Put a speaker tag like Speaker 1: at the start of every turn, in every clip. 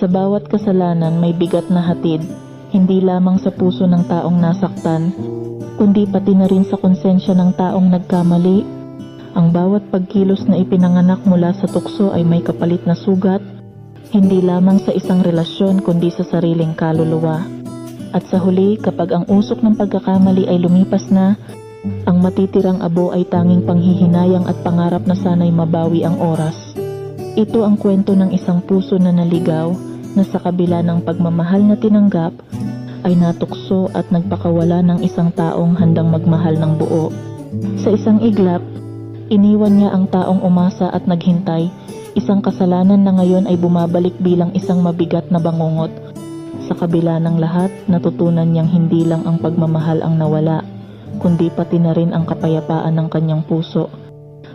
Speaker 1: Sa bawat kasalanan may bigat na hatid, hindi lamang sa puso ng taong nasaktan, kundi pati na rin sa konsensya ng taong nagkamali. Ang bawat pagkilos na ipinanganak mula sa tukso ay may kapalit na sugat, hindi lamang sa isang relasyon kundi sa sariling kaluluwa. At sa huli, kapag ang usok ng pagkakamali ay lumipas na, ang matitirang abo ay tanging panghihinayang at pangarap na sana'y mabawi ang oras. Ito ang kwento ng isang puso na naligaw, na sa kabila ng pagmamahal na tinanggap, ay natukso at nagpakawala ng isang taong handang magmahal ng buo. Sa isang iglap, iniwan niya ang taong umasa at naghintay, isang kasalanan na ngayon ay bumabalik bilang isang mabigat na bangungot. Sa kabila ng lahat, natutunan niyang hindi lang ang pagmamahal ang nawala, kundi pati na rin ang kapayapaan ng kanyang puso.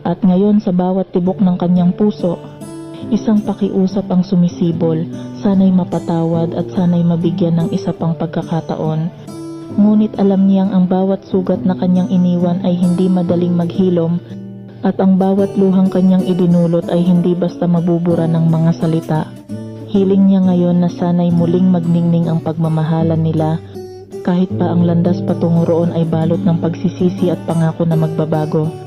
Speaker 1: At ngayon sa bawat tibok ng kanyang puso, isang pakiusap ang sumisibol, sana'y mapatawad at sana'y mabigyan ng isa pang pagkakataon. Ngunit alam niyang ang bawat sugat na kanyang iniwan ay hindi madaling maghilom, at ang bawat luhang kanyang idinulot ay hindi basta mabubura ng mga salita. Hiling niya ngayon na sana'y muling magningning ang pagmamahalan nila, kahit pa ang landas patungo roon ay balot ng pagsisisi at pangako na magbabago.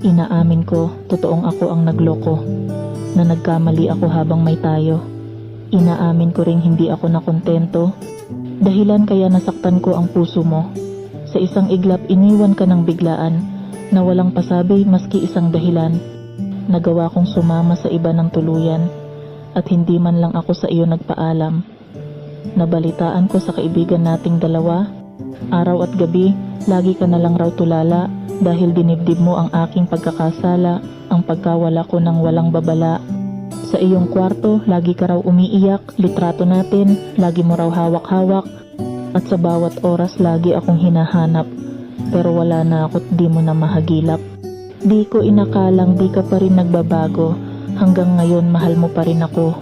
Speaker 1: Inaamin ko, totoong ako ang nagloko, na nagkamali ako habang may tayo. Inaamin ko ring hindi ako nakontento, dahilan kaya nasaktan ko ang puso mo. Sa isang iglap iniwan ka ng biglaan, na walang pasabi maski isang dahilan. Nagawa kong sumama sa iba ng tuluyan, at hindi man lang ako sa iyo nagpaalam. Nabalitaan ko sa kaibigan nating dalawa, araw at gabi, lagi ka na lang raw tulala, dahil dinibdib mo ang aking pagkakasala, ang pagkawala ko ng walang babala. Sa iyong kwarto, lagi ka raw umiiyak, litrato natin, lagi mo raw hawak-hawak, at sa bawat oras lagi akong hinahanap, pero wala na ako't di mo na mahagilap. Di ko inakalang di ka pa rin nagbabago, hanggang ngayon mahal mo pa rin ako.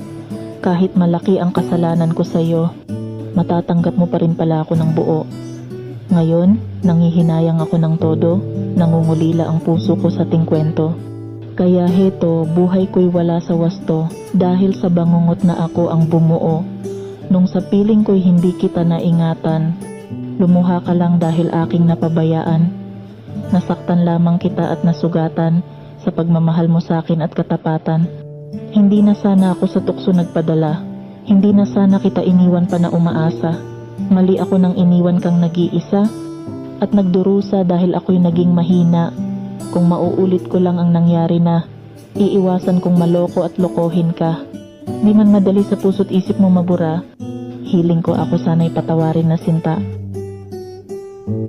Speaker 1: Kahit malaki ang kasalanan ko sa iyo, matatanggap mo pa rin pala ako ng buo. Ngayon, nanghihinayang ako ng todo, nangungulila ang puso ko sa ting kwento. Kaya heto, buhay ko'y wala sa wasto, dahil sa bangungot na ako ang bumuo. Nung sa piling ko'y hindi kita naingatan, lumuha ka lang dahil aking napabayaan. Nasaktan lamang kita at nasugatan sa pagmamahal mo sa akin at katapatan. Hindi na sana ako sa tukso nagpadala, hindi na sana kita iniwan pa na umaasa. Mali ako nang iniwan kang nag-iisa, at nagdurusa dahil ako'y naging mahina. Kung mauulit ko lang ang nangyari na, iiwasan kong maloko at lokohin ka. Di man madali sa puso't isip mo mabura, hiling ko ako sana'y patawarin na sinta.